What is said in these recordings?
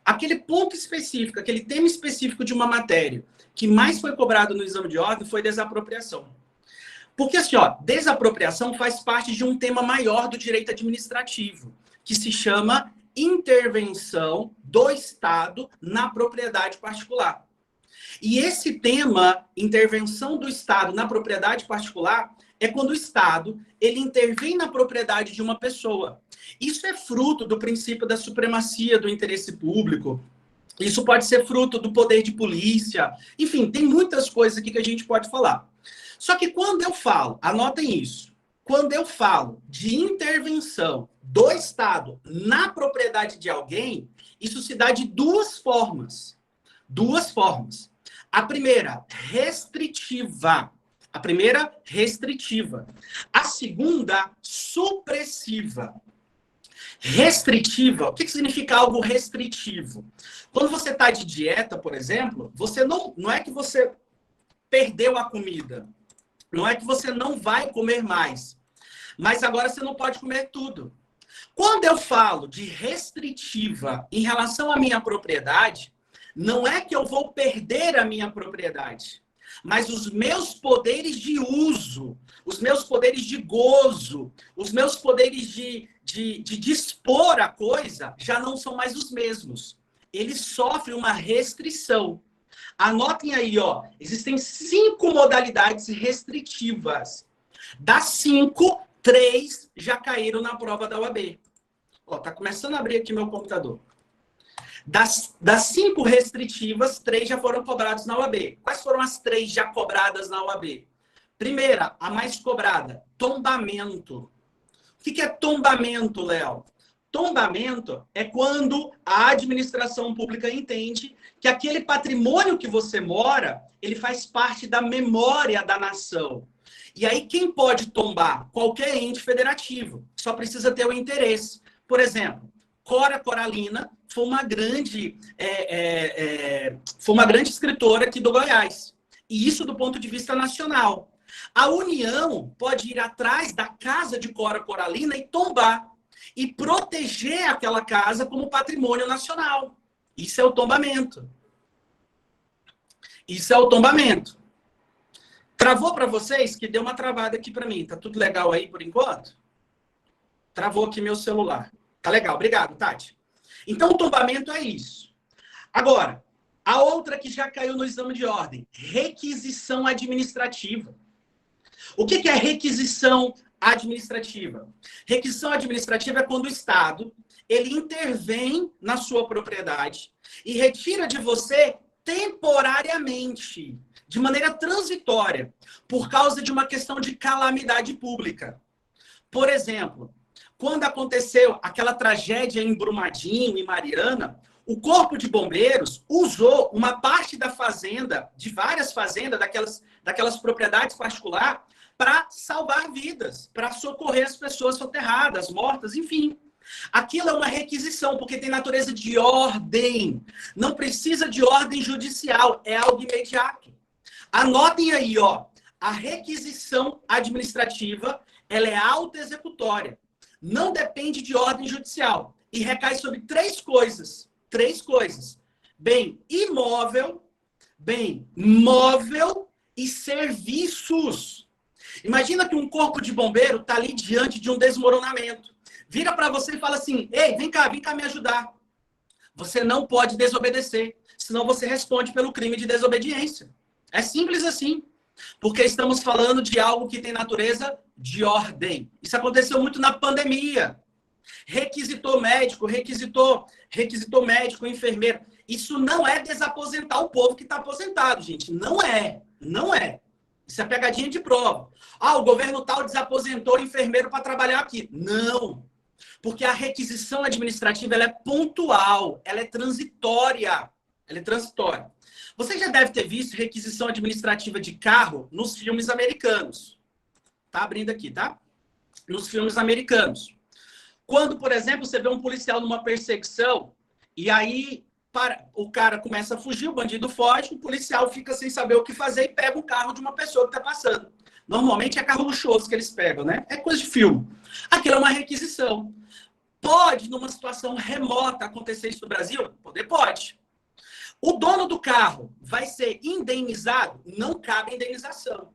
Aquele ponto específico, aquele tema específico de uma matéria que mais foi cobrado no exame de ordem foi desapropriação. Porque, assim, ó, desapropriação faz parte de um tema maior do direito administrativo, que se chama intervenção do Estado na propriedade particular. E esse tema, intervenção do Estado na propriedade particular, é quando o Estado ele intervém na propriedade de uma pessoa. Isso é fruto do princípio da supremacia do interesse público. Isso pode ser fruto do poder de polícia. Enfim, tem muitas coisas aqui que a gente pode falar. Só que quando eu falo, anotem isso, quando eu falo de intervenção do Estado na propriedade de alguém, isso se dá de duas formas. Duas formas. A primeira, restritiva. A primeira, restritiva. A segunda, supressiva. Restritiva, o que significa algo restritivo? Quando você está de dieta, por exemplo, você não é que você perdeu a comida. Não é que você não vai comer mais. Mas agora você não pode comer tudo. Quando eu falo de restritiva em relação à minha propriedade, não é que eu vou perder a minha propriedade, mas os meus poderes de uso, os meus poderes de gozo, os meus poderes de dispor a coisa já não são mais os mesmos. Eles sofrem uma restrição. Anotem aí, ó, existem 5 modalidades restritivas. Das 5, 3 já caíram na prova da UAB. Ó, tá começando a abrir aqui meu computador. Das 5 restritivas, 3 já foram cobrados na UAB. Quais foram as 3 já cobradas na UAB? Primeira, a mais cobrada, tombamento. O que é tombamento, Léo? Tombamento é quando a administração pública entende que aquele patrimônio que você mora, ele faz parte da memória da nação. E aí quem pode tombar? Qualquer ente federativo. Só precisa ter o interesse. Por exemplo, Cora Coralina foi uma grande escritora aqui do Goiás. E isso do ponto de vista nacional. A União pode ir atrás da casa de Cora Coralina e tombar. E proteger aquela casa como patrimônio nacional. Isso é o tombamento. Isso é o tombamento. Travou para vocês? Que deu uma travada aqui para mim. Tá tudo legal aí por enquanto? Travou aqui meu celular. Tá legal, obrigado, Tati. Então, o tombamento é isso. Agora, a outra que já caiu no exame de ordem, requisição administrativa. O que é requisição administrativa? Requisição administrativa é quando o Estado ele intervém na sua propriedade e retira de você temporariamente, de maneira transitória, por causa de uma questão de calamidade pública. Por exemplo, quando aconteceu aquela tragédia em Brumadinho, em Mariana, o Corpo de Bombeiros usou uma parte da fazenda, de várias fazendas, daquelas propriedades particulares, para salvar vidas, para socorrer as pessoas soterradas, mortas, enfim. Aquilo é uma requisição, porque tem natureza de ordem. Não precisa de ordem judicial, é algo imediato. Anotem aí, ó, a requisição administrativa, ela é autoexecutória. Não depende de ordem judicial. E recai sobre 3 coisas. 3 coisas. Bem imóvel, bem móvel e serviços. Imagina que um corpo de bombeiro está ali diante de um desmoronamento. Vira para você e fala assim, ei, vem cá me ajudar. Você não pode desobedecer, senão você responde pelo crime de desobediência. É simples assim. Porque estamos falando de algo que tem natureza de ordem. Isso aconteceu muito na pandemia. Requisitou médico, enfermeiro. Isso não é desaposentar o povo que está aposentado, gente. Não é. Não é. Isso é pegadinha de prova. Ah, o governo tal desaposentou o enfermeiro para trabalhar aqui. Não. Porque a requisição administrativa ela é pontual, ela é transitória. Ela é transitória. Você já deve ter visto requisição administrativa de carro nos filmes americanos. Tá abrindo aqui, tá? Nos filmes americanos. Quando, por exemplo, você vê um policial numa perseguição e aí o cara começa a fugir, o bandido foge, o policial fica sem saber o que fazer e pega o carro de uma pessoa que está passando. Normalmente é carro luxuoso que eles pegam, né? É coisa de filme. Aquilo é uma requisição. Pode, numa situação remota, acontecer isso no Brasil? Poder pode. O dono do carro vai ser indenizado? Não cabe indenização.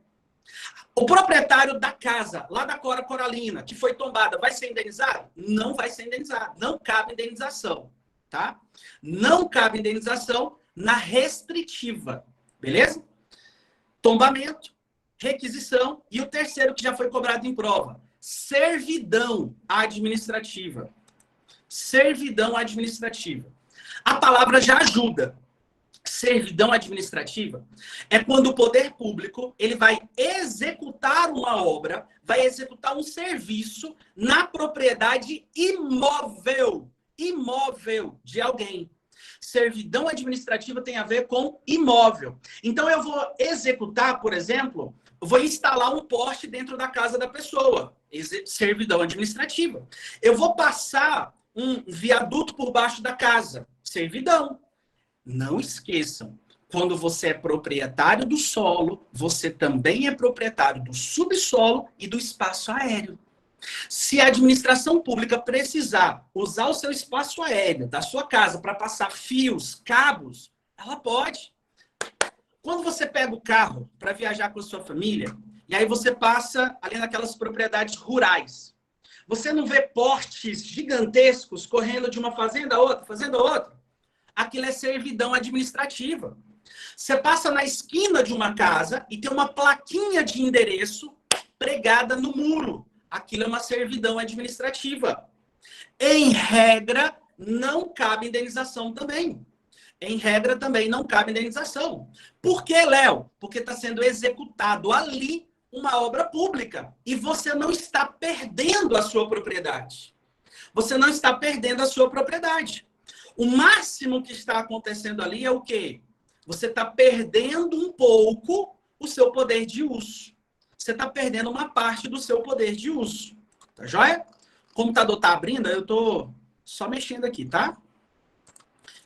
O proprietário da casa, lá da Cora Coralina, que foi tombada, vai ser indenizado? Não vai ser indenizado. Não cabe indenização, tá? Não cabe indenização na restritiva, beleza? Tombamento, requisição e o terceiro que já foi cobrado em prova, servidão administrativa. Servidão administrativa. A palavra já ajuda. Servidão administrativa é quando o poder público ele vai executar uma obra, vai executar um serviço na propriedade imóvel de alguém. Servidão administrativa tem a ver com imóvel. Então eu vou executar, por exemplo, eu vou instalar um poste dentro da casa da pessoa. Servidão administrativa. Eu vou passar um viaduto por baixo da casa. Servidão. Não esqueçam, quando você é proprietário do solo, você também é proprietário do subsolo e do espaço aéreo. Se a administração pública precisar usar o seu espaço aéreo da sua casa para passar fios, cabos, ela pode. Quando você pega o carro para viajar com a sua família, e aí você passa ali naquelas propriedades rurais, você não vê postes gigantescos correndo de uma fazenda a outra? Aquilo é servidão administrativa. Você passa na esquina de uma casa e tem uma plaquinha de endereço pregada no muro. Aquilo é uma servidão administrativa. Em regra, não cabe indenização também. Em regra, também não cabe indenização. Por que, Léo? Porque está sendo executado ali uma obra pública e você não está perdendo a sua propriedade. Você não está perdendo a sua propriedade. O máximo que está acontecendo ali é o quê? Você está perdendo um pouco o seu poder de uso. Você está perdendo uma parte do seu poder de uso. Tá joia? O computador está abrindo, eu estou só mexendo aqui, tá?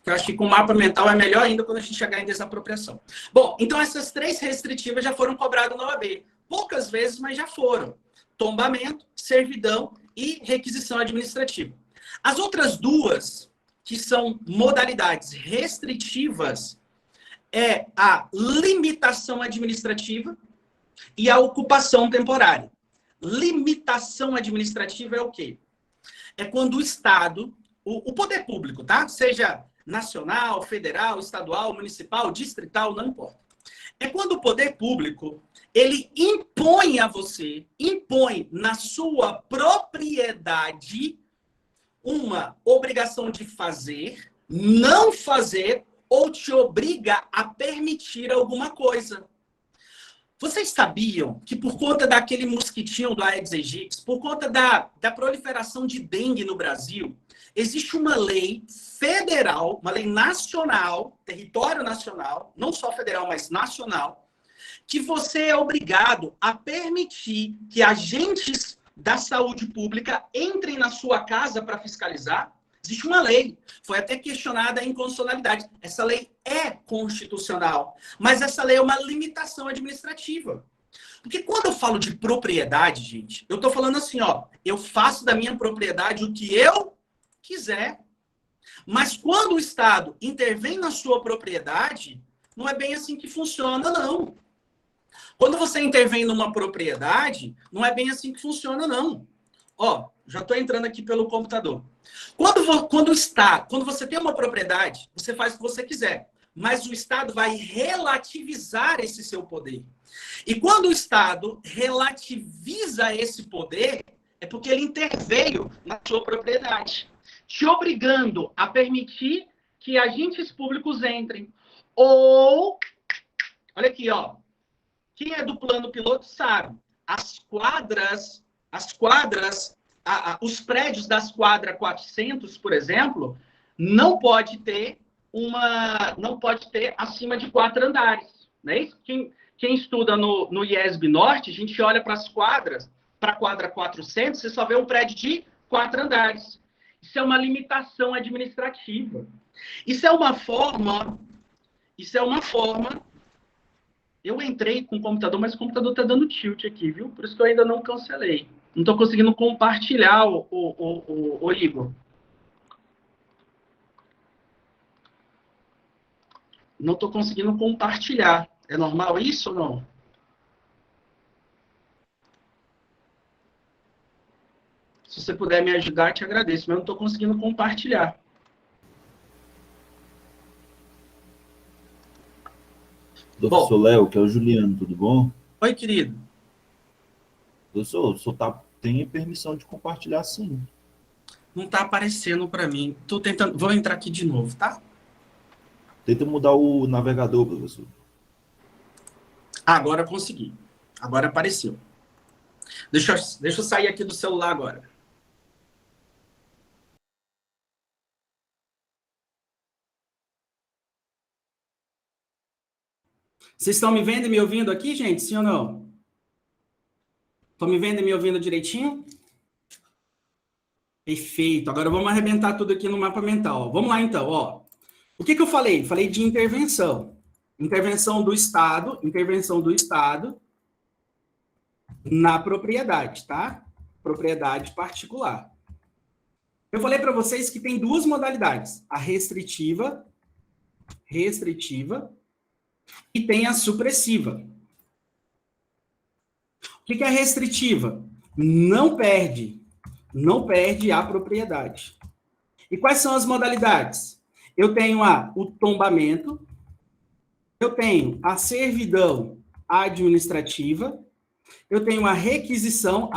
Eu acho que com o mapa mental é melhor ainda quando a gente chegar em desapropriação. Bom, então essas três restritivas já foram cobradas na OAB. Poucas vezes, mas já foram. Tombamento, servidão e requisição administrativa. As outras duas, que são modalidades restritivas, é a limitação administrativa e a ocupação temporária. Limitação administrativa é o quê? É quando o Estado, o poder público, tá? Seja nacional, federal, estadual, municipal, distrital, não importa. É quando o poder público, ele impõe a você, impõe na sua propriedade uma obrigação de fazer, não fazer ou te obriga a permitir alguma coisa. Vocês sabiam que por conta daquele mosquitinho do Aedes aegypti, por conta da proliferação de dengue no Brasil, existe uma lei federal, uma lei nacional, território nacional, não só federal, mas nacional, que você é obrigado a permitir que agentes da saúde pública entrem na sua casa para fiscalizar? Existe uma lei, foi até questionada a inconstitucionalidade. Essa lei é constitucional, mas essa lei é uma limitação administrativa. Porque quando eu falo de propriedade, gente, eu estou falando assim, ó, eu faço da minha propriedade o que eu quiser. Mas quando o Estado intervém na sua propriedade, não é bem assim que funciona, não. Quando você intervém numa propriedade, não é bem assim que funciona, não. Ó, já estou entrando aqui pelo computador. Quando você tem uma propriedade, você faz o que você quiser. Mas o Estado vai relativizar esse seu poder. E quando o Estado relativiza esse poder, é porque ele interveio na sua propriedade, te obrigando a permitir que agentes públicos entrem. Ou, olha aqui, ó. Quem é do plano piloto sabe, os prédios das quadras 400, por exemplo, não pode ter acima de 4 andares, não é isso? Quem estuda no IESB Norte, a gente olha para as quadras, para a quadra 400, você só vê um prédio de 4 andares. Isso é uma limitação administrativa. Isso é uma forma. Eu entrei com o computador, mas o computador está dando tilt aqui, viu? Por isso que eu ainda não cancelei. Não estou conseguindo compartilhar, o Igor. Não estou conseguindo compartilhar. É normal isso ou não? Se você puder me ajudar, te agradeço. Mas eu não estou conseguindo compartilhar. Professor Léo, que é o Juliano, tudo bom? Oi, querido. Professor, o senhor tem permissão de compartilhar, sim. Não está aparecendo para mim. Tô tentando. Vou entrar aqui de novo, tá? Tenta mudar o navegador, professor. Agora consegui. Agora apareceu. Deixa eu sair aqui do celular agora. Vocês estão me vendo e me ouvindo aqui, gente? Sim ou não? Estão me vendo e me ouvindo direitinho? Perfeito. Agora vamos arrebentar tudo aqui no mapa mental. Vamos lá, então. Ó. O que eu falei? Falei de intervenção. Intervenção do Estado na propriedade, tá? Propriedade particular. Eu falei para vocês que tem duas modalidades. A restritiva, e tem a supressiva. O que é restritiva? Não perde a propriedade. E quais são as modalidades? Eu tenho o tombamento, eu tenho a servidão administrativa, eu tenho a requisição,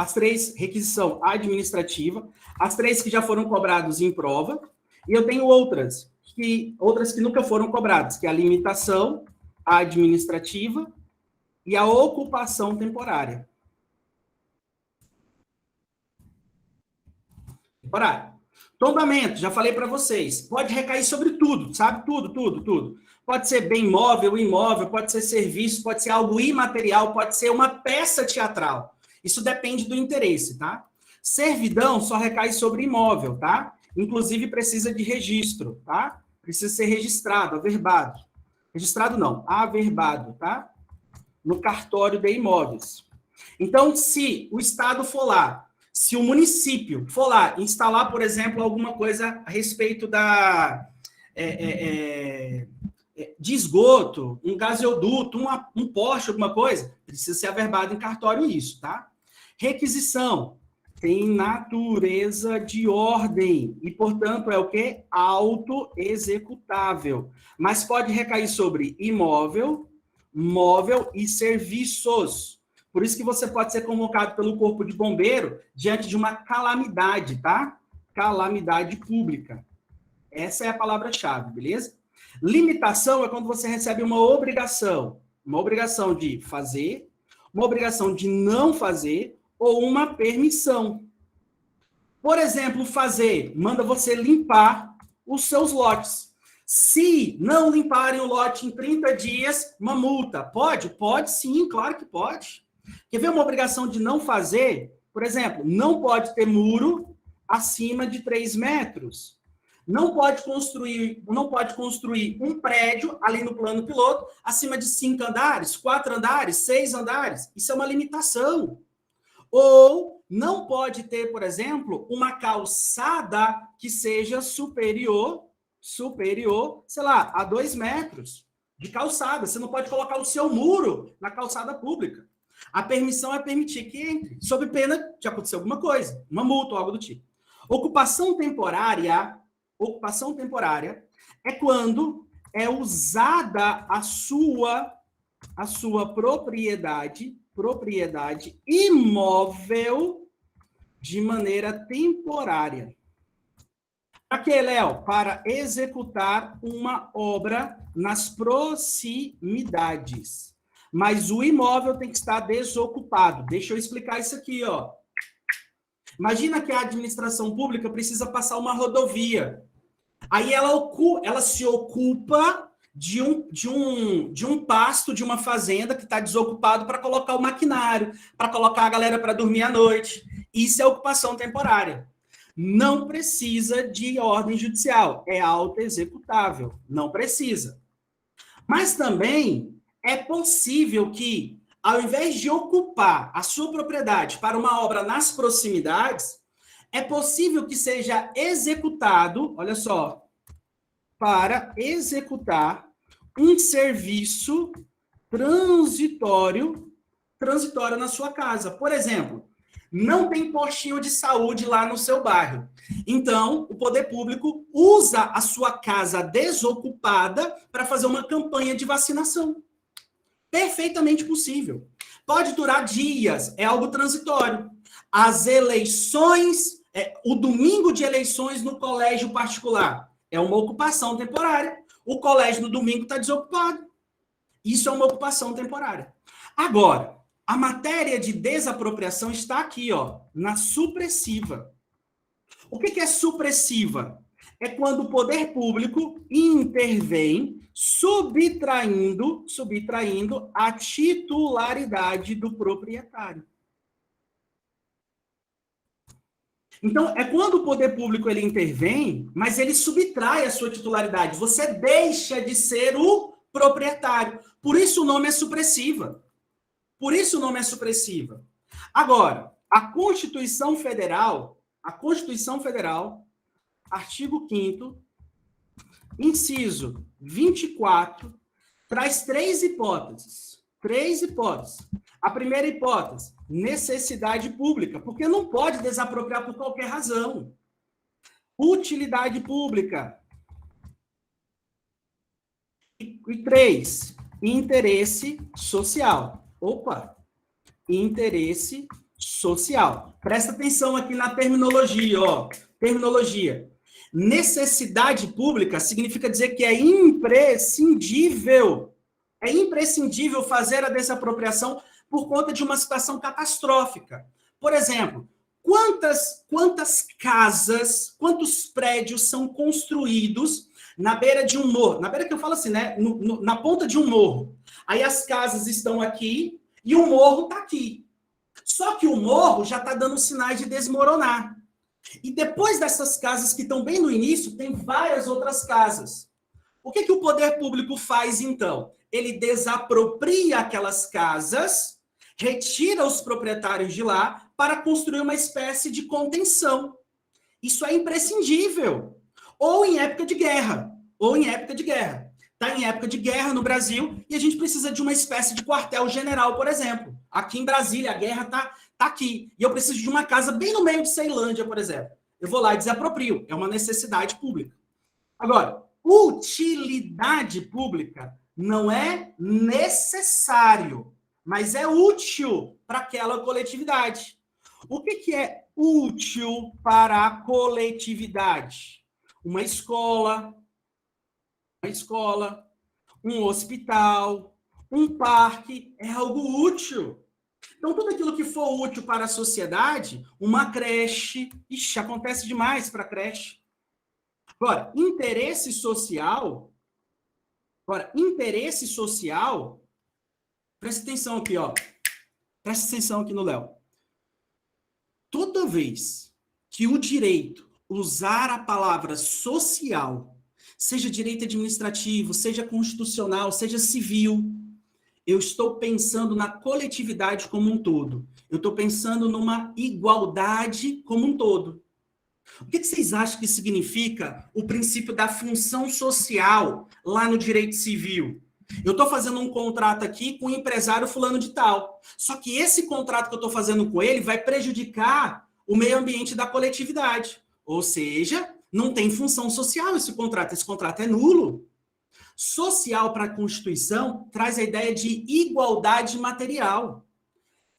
requisição administrativa, as três que já foram cobrados em prova, e eu tenho outras que nunca foram cobradas, que é a limitação administrativa e a ocupação temporária. Tombamento, já falei para vocês, pode recair sobre tudo, sabe? Tudo. Pode ser bem móvel, imóvel, pode ser serviço, pode ser algo imaterial, pode ser uma peça teatral. Isso depende do interesse, tá? Servidão só recai sobre imóvel, tá? Inclusive precisa de registro, tá? Precisa ser registrado, averbado. Registrado não, averbado, tá? No cartório de imóveis. Então, se o Estado for lá, se o município for lá instalar, por exemplo, alguma coisa a respeito de esgoto, um gasoduto, um poste, alguma coisa, precisa ser averbado em cartório isso, tá? Requisição tem natureza de ordem e, portanto, é o quê? Autoexecutável. Mas pode recair sobre imóvel, móvel e serviços. Por isso que você pode ser convocado pelo Corpo de Bombeiro diante de uma calamidade, tá? Calamidade pública. Essa é a palavra-chave, beleza? Limitação é quando você recebe uma obrigação de fazer, uma obrigação de não fazer ou uma permissão. Por exemplo, fazer, manda você limpar os seus lotes. Se não limparem o lote em 30 dias, uma multa. Pode? Pode sim, claro que pode. Quer ver uma obrigação de não fazer? Por exemplo, não pode ter muro acima de 3 metros. Não pode construir um prédio ali no plano piloto acima de 5 andares, 4 andares, 6 andares. Isso é uma limitação. Ou não pode ter, por exemplo, uma calçada que seja superior, sei lá, a 2 metros de calçada. Você não pode colocar o seu muro na calçada pública. A permissão é permitir que entre, sob pena de acontecer alguma coisa, uma multa ou algo do tipo. Ocupação temporária é quando é usada a sua propriedade imóvel de maneira temporária. Para quê, Léo? Para executar uma obra nas proximidades. Mas o imóvel tem que estar desocupado. Deixa eu explicar isso aqui, ó. Imagina que a administração pública precisa passar uma rodovia. Aí ela se ocupa de um pasto, de uma fazenda que está desocupado para colocar o maquinário, para colocar a galera para dormir à noite. Isso é ocupação temporária. Não precisa de ordem judicial, é autoexecutável, não precisa. Mas também é possível que ao invés de ocupar a sua propriedade para uma obra nas proximidades, é possível que seja executado, olha só, para executar um serviço transitório na sua casa. Por exemplo, não tem postinho de saúde lá no seu bairro. Então, o poder público usa a sua casa desocupada para fazer uma campanha de vacinação. Perfeitamente possível. Pode durar dias, é algo transitório. As eleições, o domingo de eleições no colégio particular, é uma ocupação temporária. O colégio no domingo está desocupado. Isso é uma ocupação temporária. Agora, a matéria de desapropriação está aqui, ó, na supressiva. O que é supressiva? É quando o poder público intervém subtraindo a titularidade do proprietário. Então, é quando o poder público ele intervém, mas ele subtrai a sua titularidade. Você deixa de ser o proprietário. Por isso o nome é supressiva. Agora, a Constituição Federal, artigo 5º, inciso 24, traz três hipóteses. A primeira hipótese, necessidade pública, porque não pode desapropriar por qualquer razão. Utilidade pública. E 3, interesse social. Interesse social. Presta atenção aqui na terminologia, ó. Terminologia. Necessidade pública significa dizer que é imprescindível fazer a desapropriação por conta de uma situação catastrófica. Por exemplo, quantas casas, quantos prédios são construídos na beira de um morro? Na beira que eu falo assim, né? Na ponta de um morro. Aí as casas estão aqui e o morro está aqui. Só que o morro já está dando sinais de desmoronar. E depois dessas casas que estão bem no início, tem várias outras casas. O que o poder público faz, então? Ele desapropria aquelas casas, retira os proprietários de lá para construir uma espécie de contenção. Isso é imprescindível. Ou em época de guerra. Está em época de guerra no Brasil e a gente precisa de uma espécie de quartel-general, por exemplo. Aqui em Brasília, a guerra está aqui. E eu preciso de uma casa bem no meio de Ceilândia, por exemplo. Eu vou lá e desaproprio. É uma necessidade pública. Agora, utilidade pública não é necessário, mas é útil para aquela coletividade. O que é útil para a coletividade? Uma escola, um hospital, um parque, é algo útil. Então, tudo aquilo que for útil para a sociedade, uma creche, acontece demais para a creche. Agora, interesse social, presta atenção aqui, ó. Presta atenção aqui no Léo. Toda vez que o direito usar a palavra social, seja direito administrativo, seja constitucional, seja civil, eu estou pensando na coletividade como um todo. Eu estou pensando numa igualdade como um todo. O que vocês acham que significa o princípio da função social lá no direito civil? Eu estou fazendo um contrato aqui com o empresário fulano de tal. Só que esse contrato que eu estou fazendo com ele vai prejudicar o meio ambiente da coletividade. Ou seja, não tem função social esse contrato é nulo. Social para a Constituição traz a ideia de igualdade material.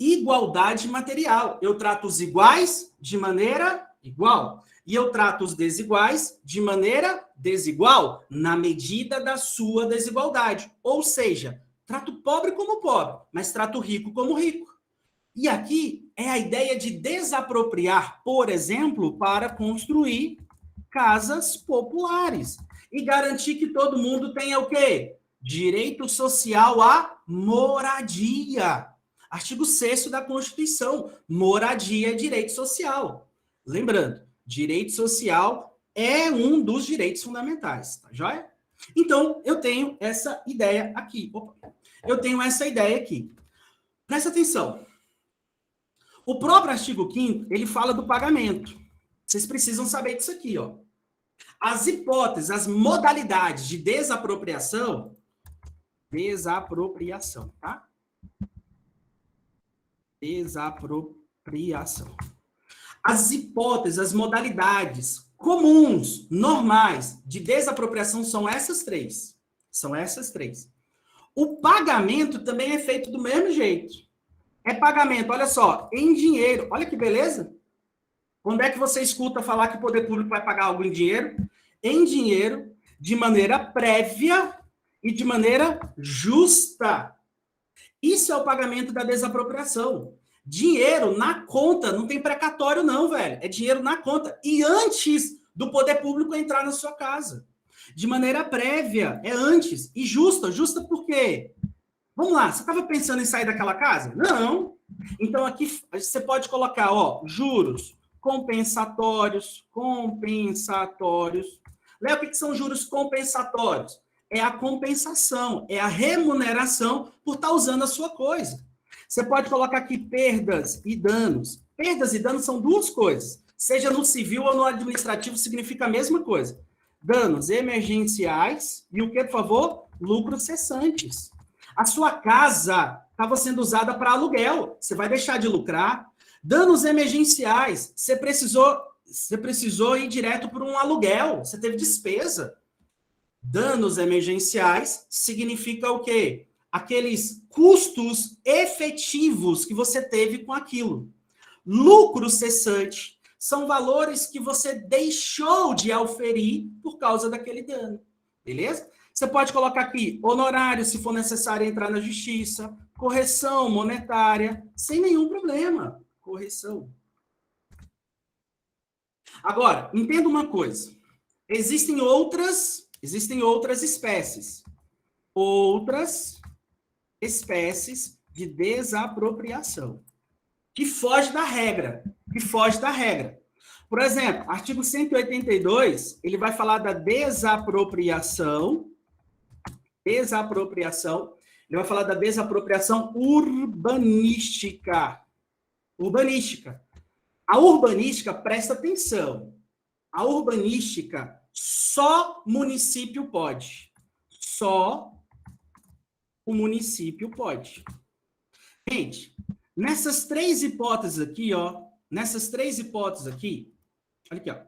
Igualdade material. Eu trato os iguais de maneira igual. E eu trato os desiguais de maneira desigual, na medida da sua desigualdade. Ou seja, trato o pobre como pobre, mas trato o rico como rico. E aqui é a ideia de desapropriar, por exemplo, para construir casas populares. E garantir que todo mundo tenha o quê? Direito social à moradia. Artigo 6º da Constituição. Moradia é direito social. Lembrando, direito social é um dos direitos fundamentais, tá joia? Então, eu tenho essa ideia aqui. Presta atenção. O próprio artigo 5º, ele fala do pagamento. Vocês precisam saber disso aqui, ó. As hipóteses, as modalidades de desapropriação, tá? Desapropriação. As hipóteses, as modalidades comuns, normais, de desapropriação são essas três. São essas três. O pagamento também é feito do mesmo jeito. É pagamento, olha só, em dinheiro. Olha que beleza. Quando é que você escuta falar que o poder público vai pagar algo em dinheiro? Em dinheiro, de maneira prévia e de maneira justa. Isso é o pagamento da desapropriação. Dinheiro na conta, não tem precatório não, velho. É dinheiro na conta. E antes do poder público entrar na sua casa. De maneira prévia, é antes. E justa. Justa por quê? Vamos lá, você estava pensando em sair daquela casa? Não. Então aqui você pode colocar, ó, juros compensatórios. Léo, o que são juros compensatórios? É a compensação, é a remuneração por estar usando a sua coisa. Você pode colocar aqui perdas e danos. Perdas e danos são duas coisas. Seja no civil ou no administrativo, significa a mesma coisa. Danos emergenciais e o que, por favor? Lucros cessantes. A sua casa estava sendo usada para aluguel. Você vai deixar de lucrar. Danos emergenciais. Você precisou ir direto para um aluguel. Você teve despesa. Danos emergenciais significa o quê? Aqueles custos efetivos que você teve com aquilo. Lucro cessante são valores que você deixou de auferir por causa daquele dano. Beleza? Você pode colocar aqui honorário, se for necessário entrar na justiça, correção monetária, sem nenhum problema. Correção. Agora, entenda uma coisa. Existem outras espécies. Outras espécies de desapropriação. Que foge da regra. Por exemplo, artigo 182, ele vai falar da desapropriação. Ele vai falar da desapropriação urbanística. A urbanística, presta atenção. A urbanística, só município pode. Só o município pode. Gente, nessas três hipóteses aqui, ó. Olha aqui, ó.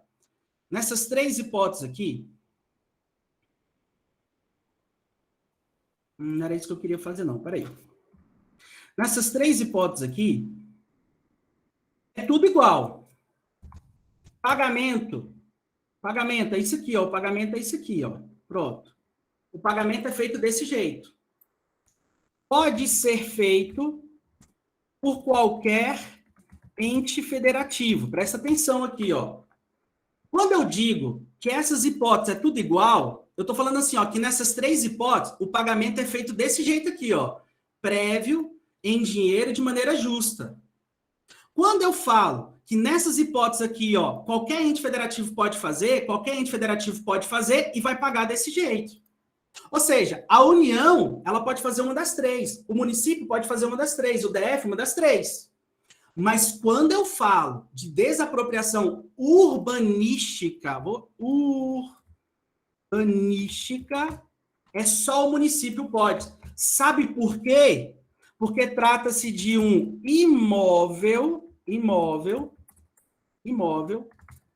Nessas três hipóteses aqui, não era isso que eu queria fazer, não. Peraí. Nessas três hipóteses aqui, é tudo igual. Pagamento é isso aqui, ó. O pagamento é isso aqui, ó. Pronto. O pagamento é feito desse jeito. Pode ser feito por qualquer ente federativo. Presta atenção aqui, ó. Quando eu digo que essas hipóteses é tudo igual, eu estou falando assim, ó, que nessas três hipóteses, o pagamento é feito desse jeito aqui, ó. Prévio, em dinheiro, de maneira justa. Quando eu falo que nessas hipóteses aqui, ó, qualquer ente federativo pode fazer e vai pagar desse jeito. Ou seja, a União, ela pode fazer uma das três. O município pode fazer uma das três. O DF, uma das três. Mas quando eu falo de desapropriação urbanística, é só o município pode. Sabe por quê? Porque trata-se de um imóvel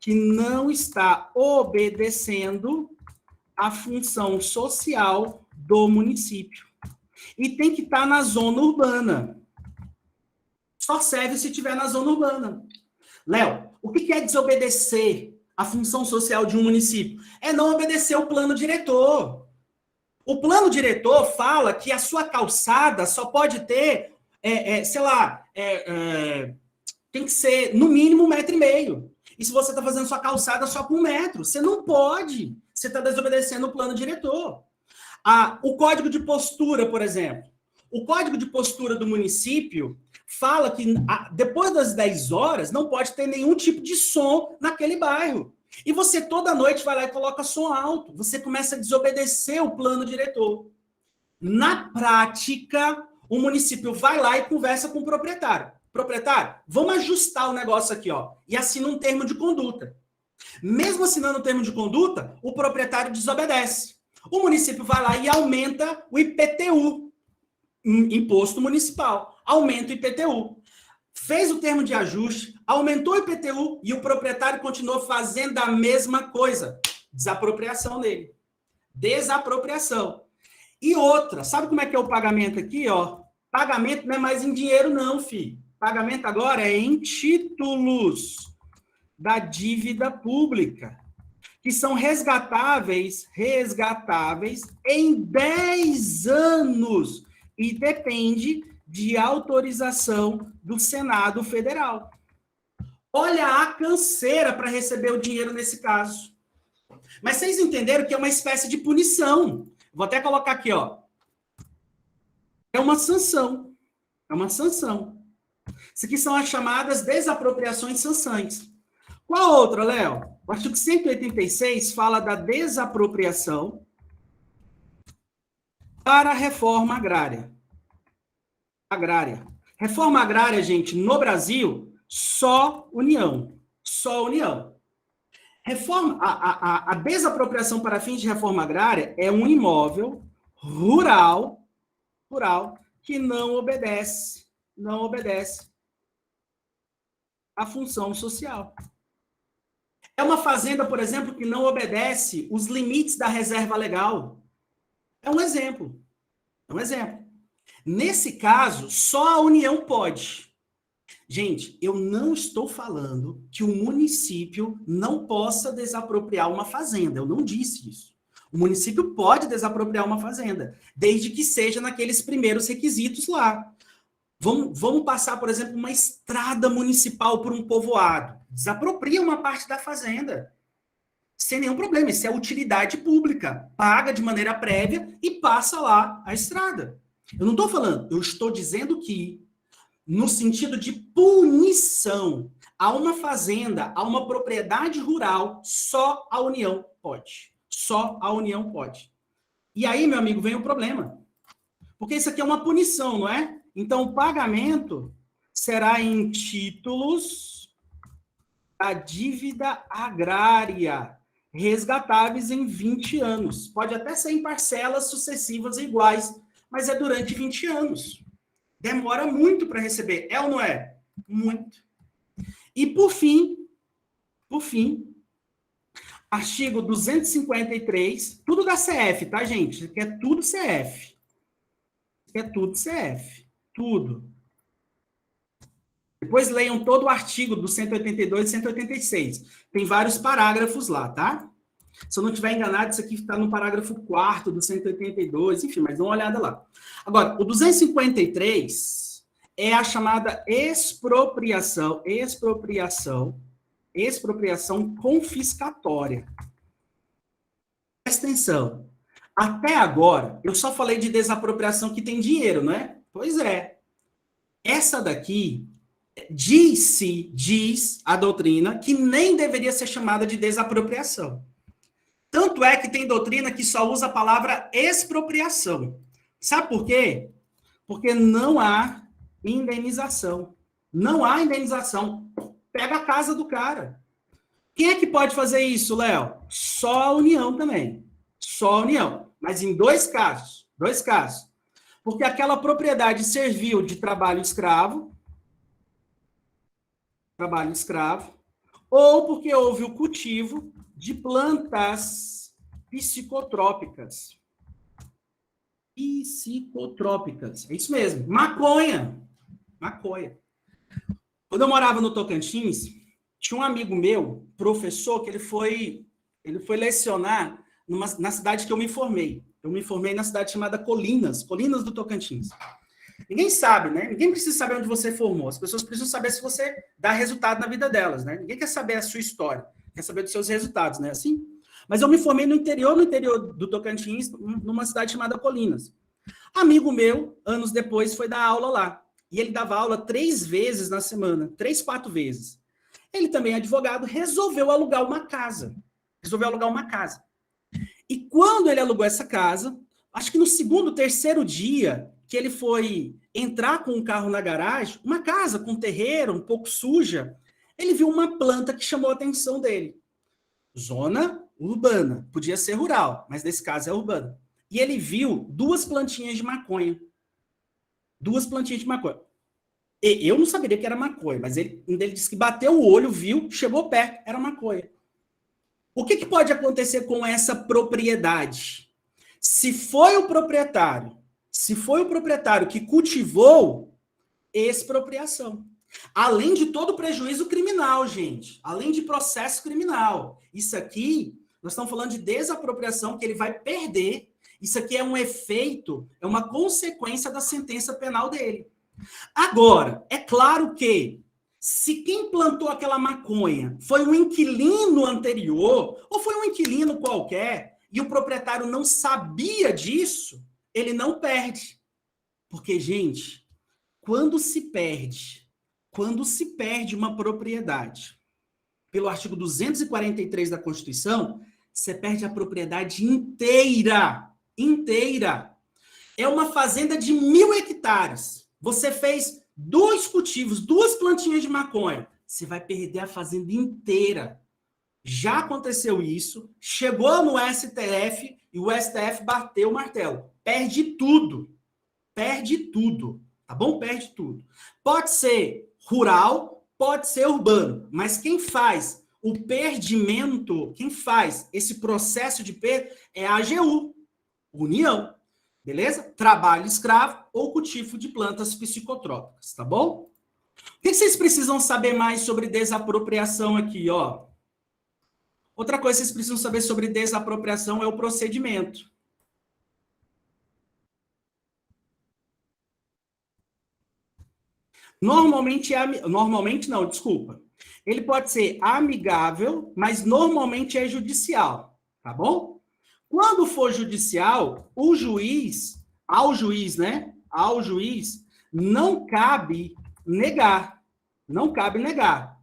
que não está obedecendo a função social do município. E tem que estar na zona urbana. Só serve se estiver na zona urbana. Léo, o que é desobedecer a função social de um município? É não obedecer o plano diretor. O plano diretor fala que a sua calçada só pode ter, tem que ser no mínimo 1,5 metro. E se você está fazendo sua calçada só com 1 metro, você não pode. Você está desobedecendo o plano diretor. O código de postura, por exemplo. O código de postura do município fala que depois das 10 horas não pode ter nenhum tipo de som naquele bairro. E você toda noite vai lá e coloca som alto. Você começa a desobedecer o plano diretor. Na prática, o município vai lá e conversa com o proprietário. Proprietário, vamos ajustar o negócio aqui, ó, e assina um termo de conduta. Mesmo assinando o termo de conduta, o proprietário desobedece. O município vai lá e aumenta o IPTU, imposto municipal. Aumenta o IPTU. Fez o termo de ajuste, aumentou o IPTU e o proprietário continuou fazendo a mesma coisa. Desapropriação dele. Desapropriação. E outra, sabe como é que é o pagamento aqui, ó? Pagamento não é mais em dinheiro, não, filho. Pagamento agora é em títulos da dívida pública, que são resgatáveis em 10 anos e depende de autorização do Senado Federal. Olha a canseira para receber o dinheiro nesse caso. Mas vocês entenderam que é uma espécie de punição. Vou até colocar aqui, ó. É uma sanção. É uma sanção. Isso aqui são as chamadas desapropriações sançantes. Qual outra, Léo? O artigo 186 fala da desapropriação para a reforma agrária. Reforma agrária, gente, no Brasil, só União. Só União. A desapropriação para fins de reforma agrária é um imóvel rural que não obedece à função social. É uma fazenda, por exemplo, que não obedece os limites da reserva legal. É um exemplo. Nesse caso, só a União pode. Gente, eu não estou falando que o município não possa desapropriar uma fazenda. Eu não disse isso. O município pode desapropriar uma fazenda, desde que seja naqueles primeiros requisitos lá. Vamos passar, por exemplo, uma estrada municipal por um povoado. Desapropria uma parte da fazenda. Sem nenhum problema. Isso é utilidade pública. Paga de maneira prévia e passa lá a estrada. Eu não estou falando, eu estou dizendo que, no sentido de punição a uma fazenda, a uma propriedade rural, só a União pode. Só a União pode. E aí, meu amigo, vem o problema. Porque isso aqui é uma punição, não é? Então, o pagamento será em títulos da dívida agrária, resgatáveis em 20 anos. Pode até ser em parcelas sucessivas iguais, mas é durante 20 anos. Demora muito para receber, é ou não é? Muito. E, por fim, artigo 253, tudo da CF, tá, gente? Isso aqui é tudo CF. Tudo. Depois leiam todo o artigo do 182 e 186. Tem vários parágrafos lá, tá? Se eu não estiver enganado, isso aqui está no parágrafo 4º do 182, enfim, mas dá uma olhada lá. Agora, o 253 é a chamada expropriação confiscatória. Presta atenção. Até agora, eu só falei de desapropriação que tem dinheiro, não é? Pois é. Essa daqui diz a doutrina que nem deveria ser chamada de desapropriação. Tanto é que tem doutrina que só usa a palavra expropriação. Sabe por quê? Porque não há indenização. Não há indenização. Pega a casa do cara. Quem é que pode fazer isso, Léo? Só a União também. Só a União. Mas em dois casos. Porque aquela propriedade serviu de trabalho escravo, ou porque houve o cultivo de plantas psicotrópicas. É isso mesmo. Maconha. Quando eu morava no Tocantins, tinha um amigo meu, professor, que ele foi lecionar na cidade que eu me formei. Eu me formei na cidade chamada Colinas do Tocantins. Ninguém sabe, né? Ninguém precisa saber onde você formou. As pessoas precisam saber se você dá resultado na vida delas, né? Ninguém quer saber a sua história, quer saber dos seus resultados, né? Assim? Mas eu me formei no interior do Tocantins, numa cidade chamada Colinas. Amigo meu, anos depois, foi dar aula lá. E ele dava aula 3 vezes na semana, 3, 4 vezes. Ele também é advogado, resolveu alugar uma casa. E quando ele alugou essa casa, acho que no 2º, 3º dia que ele foi entrar com o carro na garagem, uma casa com terreiro, um pouco suja, ele viu uma planta que chamou a atenção dele. Zona urbana, podia ser rural, mas nesse caso é urbana. E ele viu duas plantinhas de maconha. Duas plantinhas de maconha. E eu não saberia que era maconha, mas ele disse que bateu o olho, viu, chegou perto, era maconha. O que pode acontecer com essa propriedade? Se foi o proprietário que cultivou, expropriação. Além de todo prejuízo criminal, gente. Além de processo criminal. Isso aqui, nós estamos falando de desapropriação, que ele vai perder. Isso aqui é um efeito, é uma consequência da sentença penal dele. Agora, é claro que, se quem plantou aquela maconha foi um inquilino anterior, ou foi um inquilino qualquer, e o proprietário não sabia disso, ele não perde. Porque, gente, quando se perde uma propriedade, pelo artigo 243 da Constituição, você perde a propriedade inteira. Inteira. É uma fazenda de 1.000 hectares. Você fez 2 cultivos, 2 plantinhas de maconha. Você vai perder a fazenda inteira. Já aconteceu isso, chegou no STF e o STF bateu o martelo. Perde tudo. Perde tudo. Tá bom? Perde tudo. Pode ser rural, pode ser urbano, mas quem faz o perdimento, quem faz esse processo de perda é a AGU, União, beleza? Trabalho escravo ou cultivo de plantas psicotrópicas, tá bom? O que vocês precisam saber mais sobre desapropriação aqui, ó? Outra coisa que vocês precisam saber sobre desapropriação é o procedimento. Normalmente não, desculpa. Ele pode ser amigável, mas normalmente é judicial, tá bom? Quando for judicial, ao juiz, não cabe negar. Não cabe negar.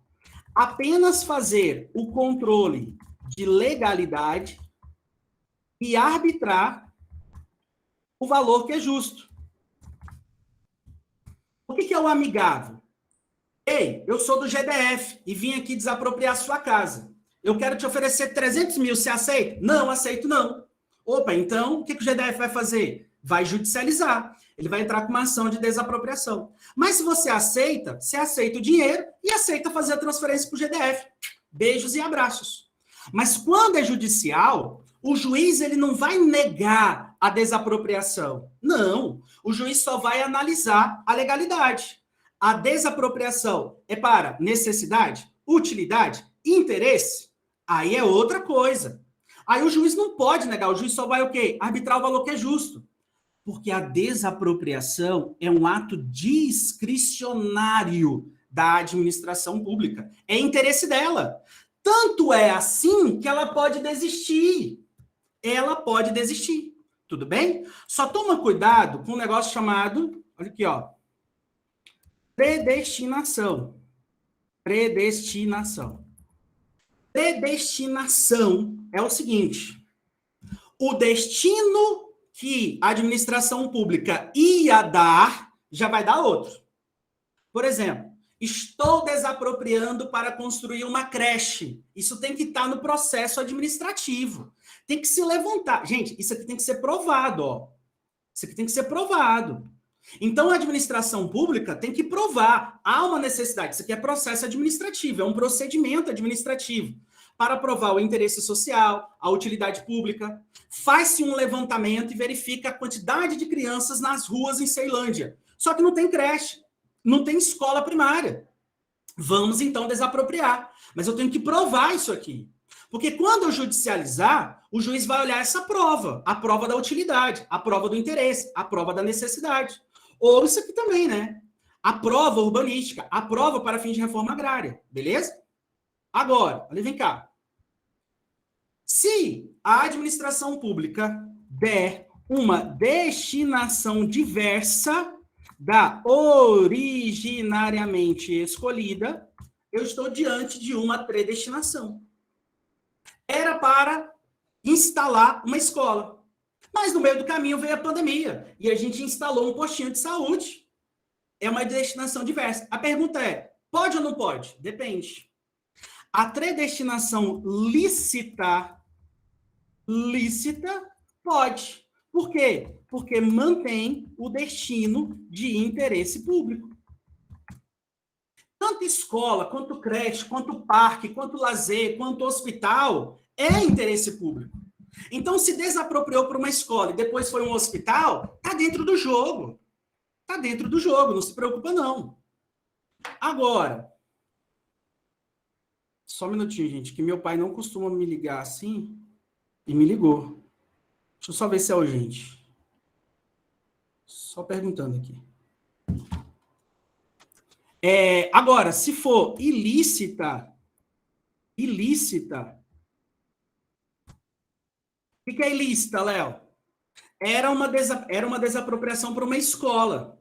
Apenas fazer o controle de legalidade e arbitrar o valor que é justo. O que é o amigável? Ei, eu sou do GDF e vim aqui desapropriar a sua casa. Eu quero te oferecer 300 mil, você aceita? Não, aceito não. Opa, então o que o GDF vai fazer? Vai judicializar. Ele vai entrar com uma ação de desapropriação. Mas se você aceita o dinheiro e aceita fazer a transferência para o GDF. Beijos e abraços. Mas quando é judicial, o juiz ele não vai negar a desapropriação. Não. O juiz só vai analisar a legalidade. A desapropriação é para necessidade, utilidade, interesse? Aí é outra coisa. Aí o juiz não pode negar, o juiz só vai o quê? Arbitrar o valor que é justo. Porque a desapropriação é um ato discricionário da administração pública. É interesse dela. Tanto é assim que ela pode desistir. Ela pode desistir. Tudo bem? Só toma cuidado com um negócio chamado, olha aqui, ó, predestinação. Predestinação. Predestinação é o seguinte: o destino que a administração pública ia dar, já vai dar outro. Por exemplo, estou desapropriando para construir uma creche. Isso tem que estar no processo administrativo. Tem que se levantar. Gente, isso aqui tem que ser provado, ó. Isso aqui tem que ser provado. Então, a administração pública tem que provar. Há uma necessidade. Isso aqui é processo administrativo, é um procedimento administrativo para provar o interesse social, a utilidade pública. Faz-se um levantamento e verifica a quantidade de crianças nas ruas em Ceilândia. Só que não tem creche, não tem escola primária. Vamos, então, desapropriar. Mas eu tenho que provar isso aqui. Porque quando eu judicializar, o juiz vai olhar essa prova, a prova da utilidade, a prova do interesse, a prova da necessidade. Ou isso aqui também, né? A prova urbanística, a prova para fins de reforma agrária, beleza? Agora, olha, vem cá. Se a administração pública der uma destinação diversa da originariamente escolhida, eu estou diante de uma predestinação. Era para instalar uma escola. Mas no meio do caminho veio a pandemia e a gente instalou um postinho de saúde. É uma destinação diversa. A pergunta é, pode ou não pode? Depende. A predestinação lícita, pode. Por quê? Porque mantém o destino de interesse público. Tanto escola, quanto creche, quanto parque, quanto lazer, quanto hospital, é interesse público. Então, se desapropriou para uma escola e depois foi um hospital, está dentro do jogo. Está dentro do jogo, não se preocupa não. Agora, só um minutinho, gente, que meu pai não costuma me ligar assim e me ligou. Deixa eu só ver se é urgente. Só perguntando aqui. Agora, se for ilícita, o que é ilícita, Léo? Era uma desapropriação para uma escola.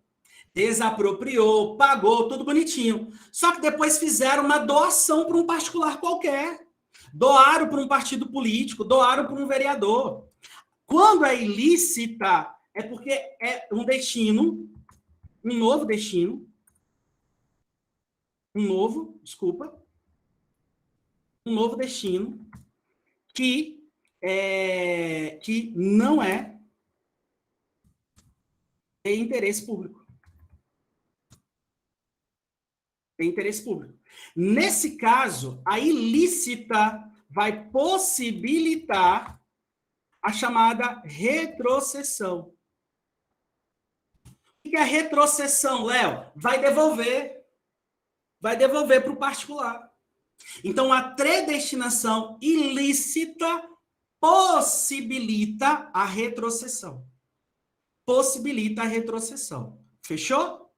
Desapropriou, pagou, tudo bonitinho. Só que depois fizeram uma doação para um particular qualquer. Doaram para um partido político, doaram para um vereador. Quando é ilícita, é porque é um destino, um novo destino, um novo destino que não é de interesse público. Tem interesse público. Nesse caso, a ilícita vai possibilitar a chamada retrocessão. O que é a retrocessão, Léo? Vai devolver para o particular. Então, a predestinação ilícita possibilita a retrocessão. Fechou?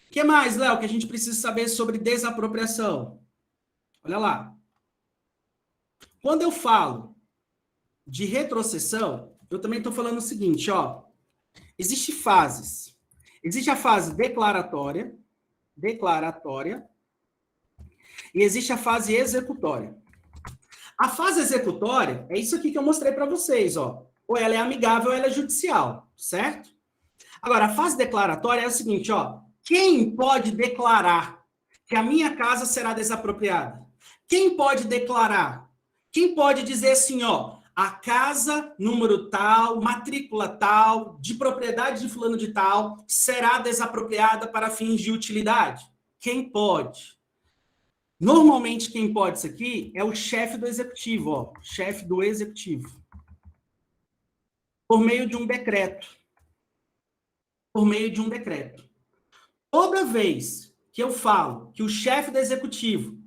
O que mais, Léo, que a gente precisa saber sobre desapropriação? Olha lá. Quando eu falo de retrocessão, eu também estou falando o seguinte, ó. Existem fases. Existe a fase declaratória, e existe a fase executória. A fase executória é isso aqui que eu mostrei para vocês, ó. Ou ela é amigável ou ela é judicial, certo? Agora, a fase declaratória é o seguinte, ó. Quem pode declarar que a minha casa será desapropriada? Quem pode declarar? Quem pode dizer assim, ó, a casa, número tal, matrícula tal, de propriedade de fulano de tal, será desapropriada para fins de utilidade? Quem pode? Normalmente, quem pode isso aqui é o chefe do executivo, ó, chefe do executivo. Por meio de um decreto. Toda vez que eu falo que o chefe do executivo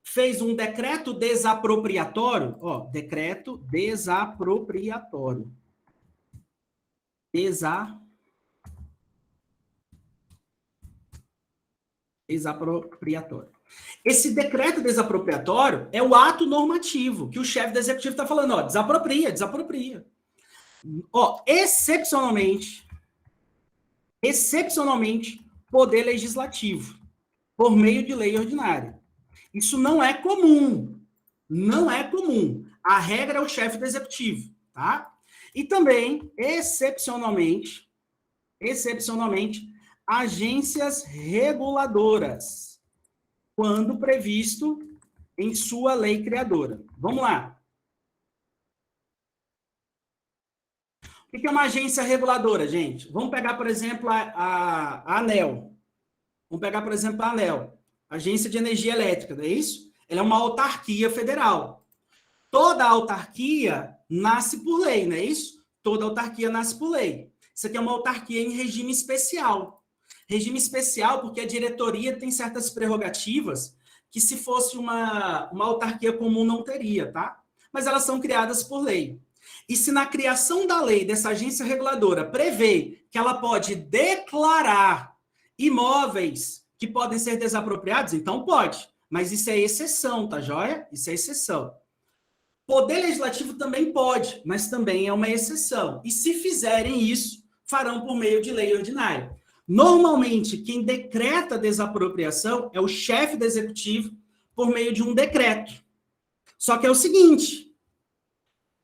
fez um decreto desapropriatório, ó, decreto desapropriatório. Desapropriatório. Esse decreto desapropriatório é o ato normativo que o chefe do executivo está falando, ó, desapropria. Ó, excepcionalmente, poder legislativo, por meio de lei ordinária. Isso não é comum. A regra é o chefe do executivo, tá? E também, excepcionalmente, agências reguladoras, quando previsto em sua lei criadora. Vamos lá. O que é uma agência reguladora, gente? Vamos pegar, por exemplo, a ANEEL. Agência de Energia Elétrica, não é isso? Ela é uma autarquia federal. Toda autarquia nasce por lei, não é isso? Toda autarquia nasce por lei. Isso aqui é uma autarquia em regime especial. Regime especial porque a diretoria tem certas prerrogativas que se fosse uma autarquia comum não teria, tá? Mas elas são criadas por lei. E se na criação da lei dessa agência reguladora prevê que ela pode declarar imóveis que podem ser desapropriados, então pode. Mas isso é exceção, tá joia? Isso é exceção. Poder legislativo também pode, mas também é uma exceção. E se fizerem isso, farão por meio de lei ordinária. Normalmente, quem decreta desapropriação é o chefe do executivo por meio de um decreto. Só que é o seguinte,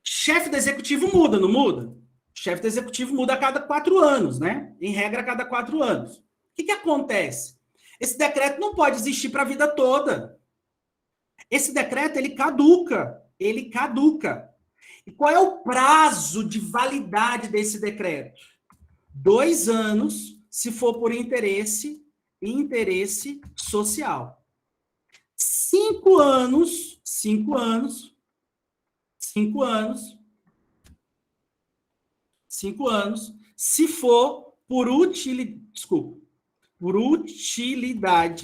chefe do executivo muda, não muda? chefe do executivo muda a cada 4 anos, né? Em regra, a cada 4 anos. O que acontece? Esse decreto não pode existir para a vida toda. Esse decreto, ele caduca. Ele caduca. E qual é o prazo de validade desse decreto? 2 anos, se for por interesse social. 5 anos, 5 anos, 5 anos, 5 anos, se for por utilidade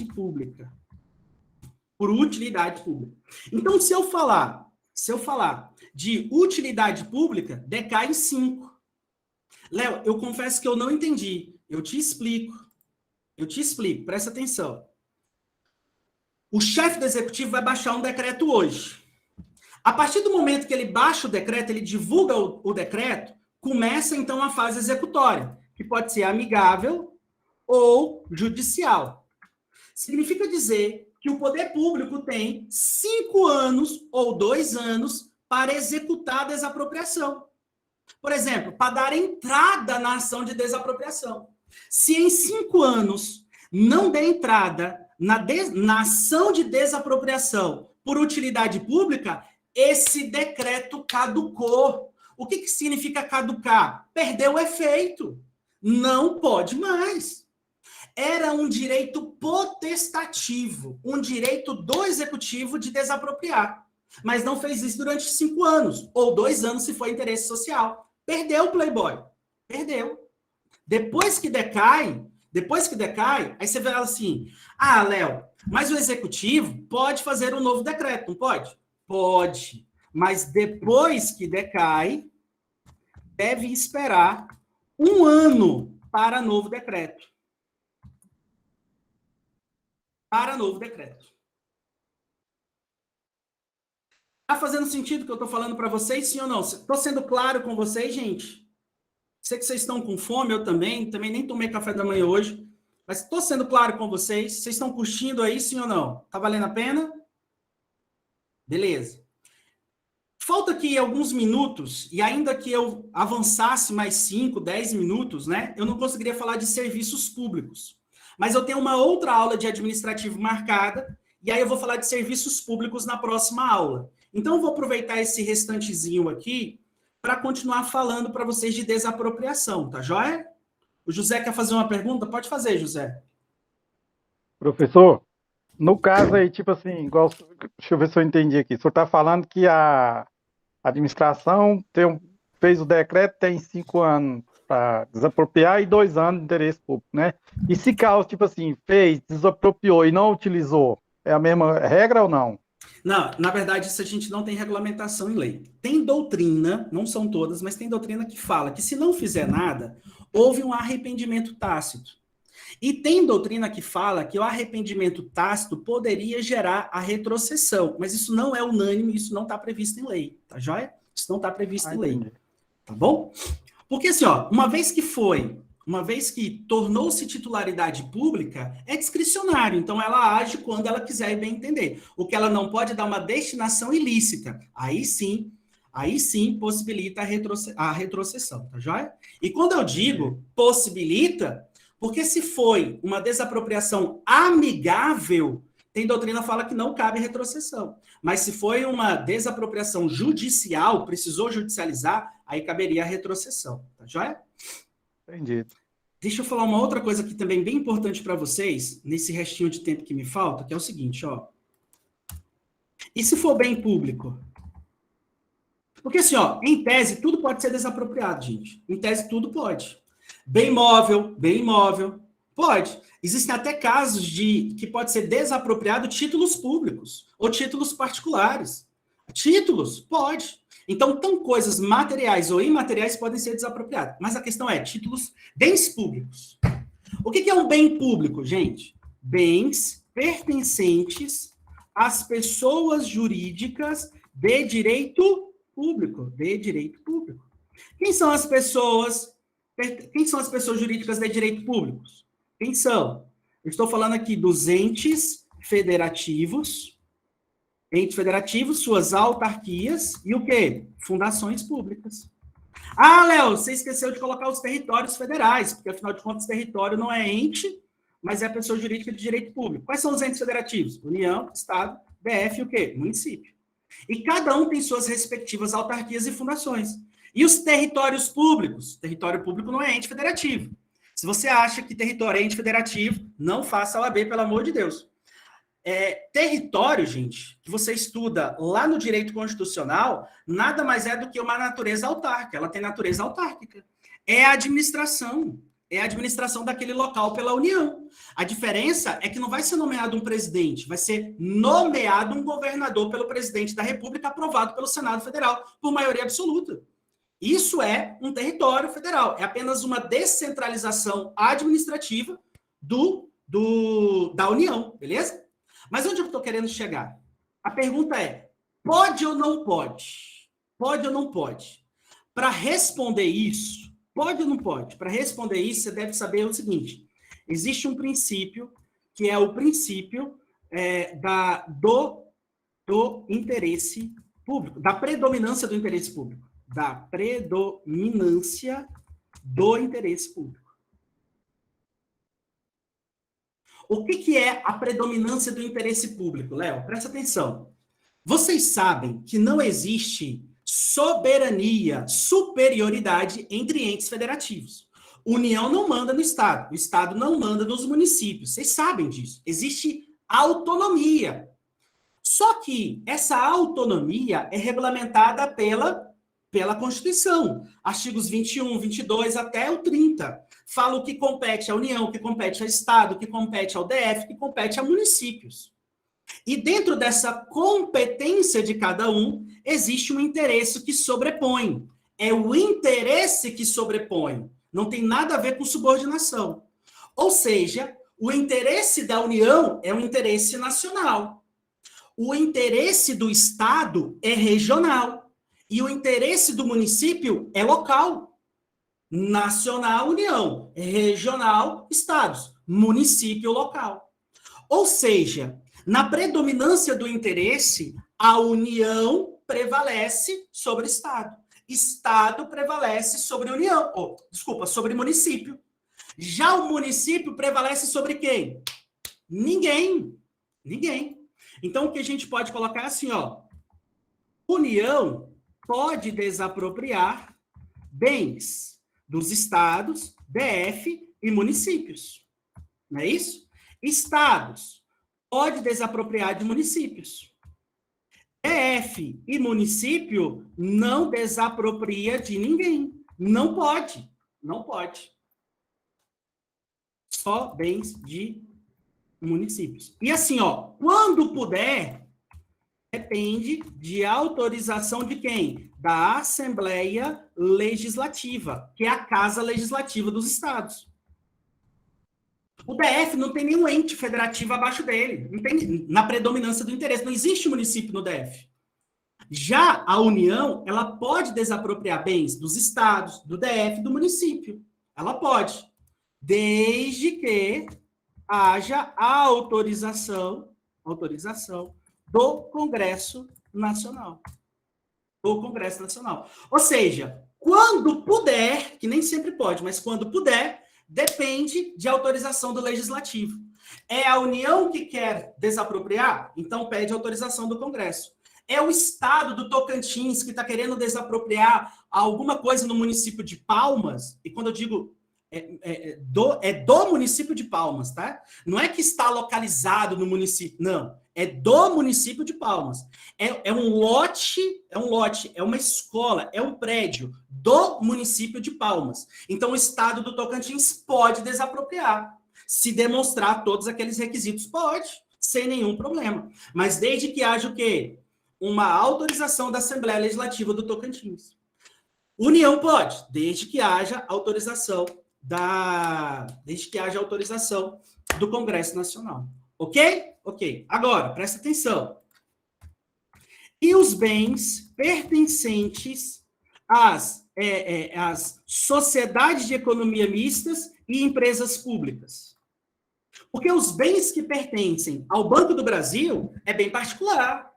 pública. Por utilidade pública. Então, se eu falar de utilidade pública, decai em 5. Léo, eu confesso que eu não entendi. Eu te explico, presta atenção. O chefe do executivo vai baixar um decreto hoje. A partir do momento que ele baixa o decreto, ele divulga o decreto, começa então a fase executória, que pode ser amigável ou judicial. Significa dizer que o poder público tem 5 anos ou 2 anos para executar a desapropriação. Por exemplo, para dar entrada na ação de desapropriação. Se em 5 anos não der entrada na ação de desapropriação por utilidade pública, esse decreto caducou. O que significa caducar? Perdeu o efeito. Não pode mais. Era um direito potestativo, um direito do executivo de desapropriar. Mas não fez isso durante 5 anos, ou 2 anos se for interesse social. Perdeu o Playboy. Perdeu. Depois que decai, aí você vê assim, Léo, mas o executivo pode fazer um novo decreto, não pode? Pode. Mas depois que decai, deve esperar 1 ano para novo decreto. Para novo decreto. Está fazendo sentido o que eu estou falando para vocês, sim ou não? Estou sendo claro com vocês, gente? Sei que vocês estão com fome, eu também nem tomei café da manhã hoje, mas estou sendo claro com vocês. Vocês estão curtindo aí, sim ou não? Está valendo a pena? Beleza. Falta aqui alguns minutos, e ainda que eu avançasse mais 5, 10 minutos, né, eu não conseguiria falar de serviços públicos. Mas eu tenho uma outra aula de administrativo marcada, e aí eu vou falar de serviços públicos na próxima aula. Então, eu vou aproveitar esse restantezinho aqui para continuar falando para vocês de desapropriação, tá joia? O José quer fazer uma pergunta? Pode fazer, José. Professor, no caso aí, tipo assim, igual, deixa eu ver se eu entendi aqui. O senhor está falando que a administração fez o decreto, tem 5 anos para desapropriar e 2 anos de interesse público, né? E se caso, tipo assim, fez, desapropriou e não utilizou, é a mesma regra ou não? Não, na verdade, isso a gente não tem regulamentação em lei. Tem doutrina, não são todas, mas tem doutrina que fala que se não fizer nada, houve um arrependimento tácito. E tem doutrina que fala que o arrependimento tácito poderia gerar a retrocessão, mas isso não é unânime, isso não está previsto em lei, tá joia? Isso não está previsto em lei, tá bom? Porque assim, uma vez que tornou-se titularidade pública, é discricionário, então ela age quando ela quiser e bem entender. O que ela não pode dar uma destinação ilícita, aí sim possibilita a retrocessão, tá joia? E quando eu digo possibilita, porque se foi uma desapropriação amigável, tem doutrina que fala que não cabe retrocessão. Mas se foi uma desapropriação judicial, precisou judicializar, aí caberia a retrocessão, tá joia? Entendido. Deixa eu falar uma outra coisa aqui também bem importante para vocês, nesse restinho de tempo que me falta, que é o seguinte, E se for bem público? Porque assim, em tese, tudo pode ser desapropriado, gente. Em tese, tudo pode. Bem imóvel, pode. Existem até casos que pode ser desapropriado títulos públicos ou títulos particulares. Títulos, pode. Então, coisas materiais ou imateriais podem ser desapropriadas. Mas a questão é bens públicos. O que é um bem público, gente? Bens pertencentes às pessoas jurídicas de direito público. Quem são as pessoas jurídicas de direito público? Quem são? Eu estou falando aqui dos entes federativos, suas autarquias e o quê? Fundações públicas. Ah, Léo, você esqueceu de colocar os territórios federais, porque afinal de contas, território não é ente, mas é a pessoa jurídica de direito público. Quais são os entes federativos? União, Estado, DF e o quê? Município. E cada um tem suas respectivas autarquias e fundações. E os territórios públicos? Território público não é ente federativo. Se você acha que território é ente federativo, não faça a OAB, pelo amor de Deus. Território, gente, que você estuda lá no direito constitucional, nada mais é do que uma natureza autárquica. Ela tem natureza autárquica. É a administração daquele local pela União. A diferença é que não vai ser nomeado um presidente, vai ser nomeado um governador pelo presidente da República, aprovado pelo Senado Federal, por maioria absoluta. Isso é um território federal. É apenas uma descentralização administrativa da União, beleza? Mas onde eu estou querendo chegar? A pergunta é, pode ou não pode? Pode ou não pode? Para responder isso, pode ou não pode? Para responder isso, você deve saber o seguinte, existe um princípio, que é o princípio do interesse público, da predominância do interesse público. Da predominância do interesse público. O que é a predominância do interesse público, Léo? Presta atenção. Vocês sabem que não existe soberania, superioridade entre entes federativos. União não manda no Estado, o Estado não manda nos municípios. Vocês sabem disso. Existe autonomia. Só que essa autonomia é regulamentada pela Constituição. Artigos 21, 22 até o 30. Fala o que compete à União, o que compete ao Estado, o que compete ao DF, o que compete a municípios. E dentro dessa competência de cada um, existe um interesse que sobrepõe. É o interesse que sobrepõe. Não tem nada a ver com subordinação. Ou seja, o interesse da União é um interesse nacional. O interesse do Estado é regional. E o interesse do município é local. Nacional, União. Regional, Estados. Município, local. Ou seja, na predominância do interesse, a União prevalece sobre o Estado. Estado prevalece sobre a União. Sobre município. Já o município prevalece sobre quem? Ninguém. Então, o que a gente pode colocar assim, ó. União pode desapropriar bens dos estados, DF e municípios. Não é isso? Estados pode desapropriar de municípios. DF e município não desapropria de ninguém. Não pode. Só bens de municípios. E assim, ó, quando puder, depende de autorização de quem? Da Assembleia Legislativa, que é a Casa Legislativa dos Estados. O DF não tem nenhum ente federativo abaixo dele, não tem, na predominância do interesse, não existe município no DF. Já a União, ela pode desapropriar bens dos estados, do DF, do município. Ela pode, desde que haja a autorização do Congresso Nacional. Ou seja, quando puder, que nem sempre pode, mas quando puder, depende de autorização do Legislativo. É a União que quer desapropriar? Então pede autorização do Congresso. É o Estado do Tocantins que está querendo desapropriar alguma coisa no município de Palmas, e quando eu digo do município de Palmas, tá? Não é que está localizado no município, não. É do município de Palmas. É um lote, é uma escola, é um prédio do município de Palmas. Então, o Estado do Tocantins pode desapropriar. Se demonstrar todos aqueles requisitos, pode, sem nenhum problema. Mas desde que haja o quê? Uma autorização da Assembleia Legislativa do Tocantins. União pode, desde que haja autorização do Congresso Nacional. Ok? Ok. Agora, presta atenção. E os bens pertencentes às sociedades de economia mistas e empresas públicas? Porque os bens que pertencem ao Banco do Brasil é bem particular.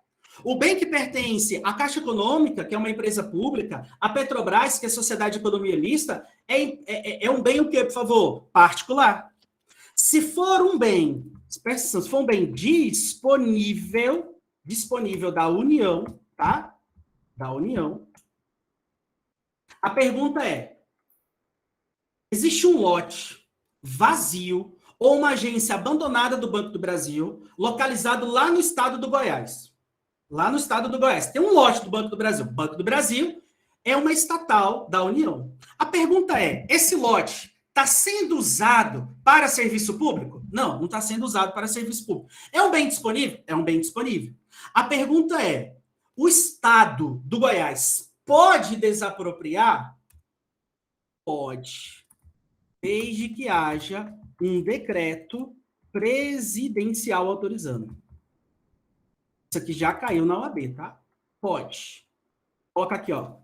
O bem que pertence à Caixa Econômica, que é uma empresa pública, a Petrobras, que é Sociedade de Economia Mista, é um bem o quê, por favor? Particular. Se for um bem, presta atenção, se for um bem disponível da União, tá? Da União. A pergunta é, existe um lote vazio ou uma agência abandonada do Banco do Brasil, localizado lá no estado do Goiás? Lá no estado do Goiás. Tem um lote do Banco do Brasil. O Banco do Brasil é uma estatal da União. A pergunta é, esse lote está sendo usado para serviço público? Não, não está sendo usado para serviço público. É um bem disponível? É um bem disponível. A pergunta é, o estado do Goiás pode desapropriar? Pode. Desde que haja um decreto presidencial autorizando. Isso aqui já caiu na OAB, tá? Pode. Coloca aqui, ó.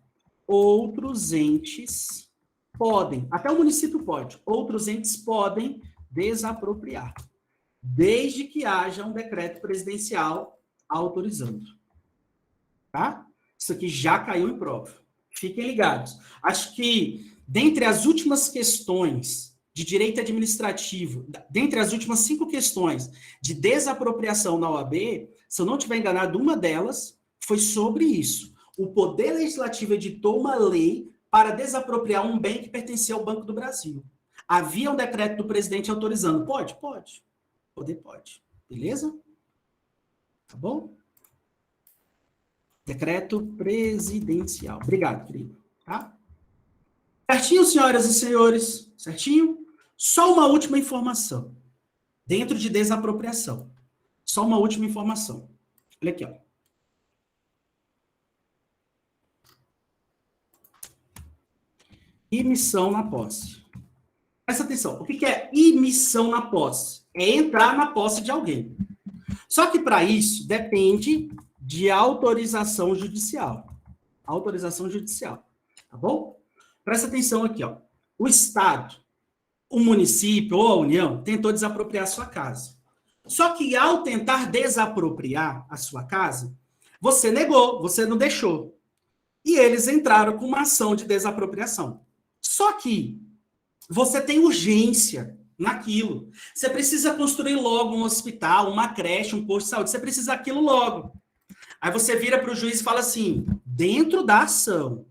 Outros entes podem, até o município pode, outros entes podem desapropriar, desde que haja um decreto presidencial autorizando. Tá? Isso aqui já caiu em prova. Fiquem ligados. Acho que, dentre as últimas questões de direito administrativo, dentre as últimas 5 questões de desapropriação na OAB, se eu não estiver enganado, uma delas foi sobre isso. O Poder Legislativo editou uma lei para desapropriar um bem que pertencia ao Banco do Brasil. Havia um decreto do presidente autorizando. Pode? Pode. Poder pode. Beleza? Tá bom? Decreto presidencial. Obrigado, querido. Tá? Certinho, senhoras e senhores? Certinho? Só uma última informação. Dentro de desapropriação. Só uma última informação. Olha aqui, ó. Imissão na posse. Presta atenção. O que é imissão na posse? É entrar na posse de alguém. Só que para isso depende de autorização judicial. Autorização judicial. Tá bom? Presta atenção aqui, ó. O Estado, o município ou a União tentou desapropriar a sua casa. Só que ao tentar desapropriar a sua casa, você negou, você não deixou. E eles entraram com uma ação de desapropriação. Só que você tem urgência naquilo. Você precisa construir logo um hospital, uma creche, um posto de saúde. Você precisa daquilo logo. Aí você vira para o juiz e fala assim, dentro da ação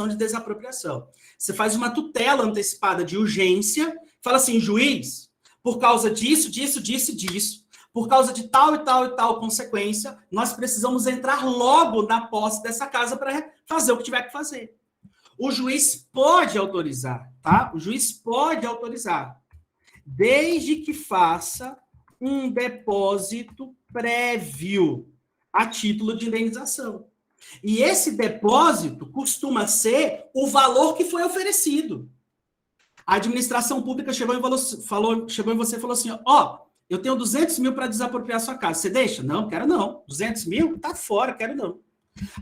de desapropriação, você faz uma tutela antecipada de urgência, fala assim, juiz, por causa disso, por causa de tal e tal e tal consequência, nós precisamos entrar logo na posse dessa casa para fazer o que tiver que fazer. O juiz pode autorizar, tá? O juiz pode autorizar, desde que faça um depósito prévio a título de indenização. E esse depósito costuma ser o valor que foi oferecido. A administração pública chegou em você e falou assim, ó, eu tenho 200 mil para desapropriar a sua casa. Você deixa? Não, quero não. 200 mil? Tá fora, quero não.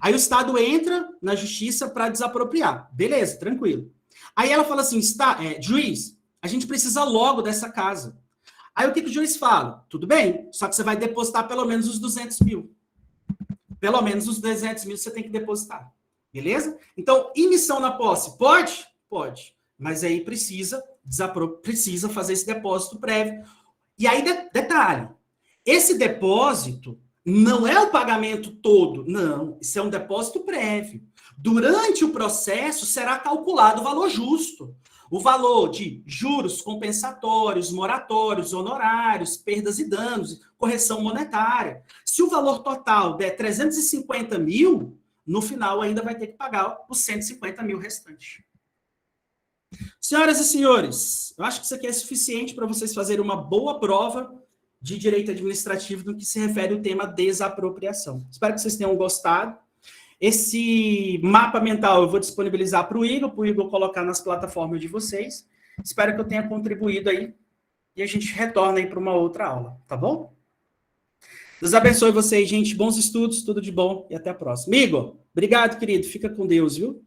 Aí o Estado entra na justiça para desapropriar. Beleza, tranquilo. Aí ela fala assim, juiz, a gente precisa logo dessa casa. Aí o que o juiz fala? Tudo bem, só que você vai depositar pelo menos os 200 mil. Pelo menos os 200 mil você tem que depositar. Beleza? Então, emissão na posse, pode? Pode. Mas aí precisa fazer esse depósito prévio. E aí, detalhe, esse depósito não é o pagamento todo, não. Isso é um depósito prévio. Durante o processo, será calculado o valor justo. O valor de juros compensatórios, moratórios, honorários, perdas e danos, correção monetária. Se o valor total der 350 mil, no final ainda vai ter que pagar os 150 mil restantes. Senhoras e senhores, eu acho que isso aqui é suficiente para vocês fazerem uma boa prova de direito administrativo no que se refere ao tema desapropriação. Espero que vocês tenham gostado. Esse mapa mental eu vou disponibilizar para o Igor colocar nas plataformas de vocês. Espero que eu tenha contribuído aí e a gente retorna aí para uma outra aula, tá bom? Deus abençoe vocês, gente. Bons estudos, tudo de bom e até a próxima. Igor, obrigado, querido. Fica com Deus, viu?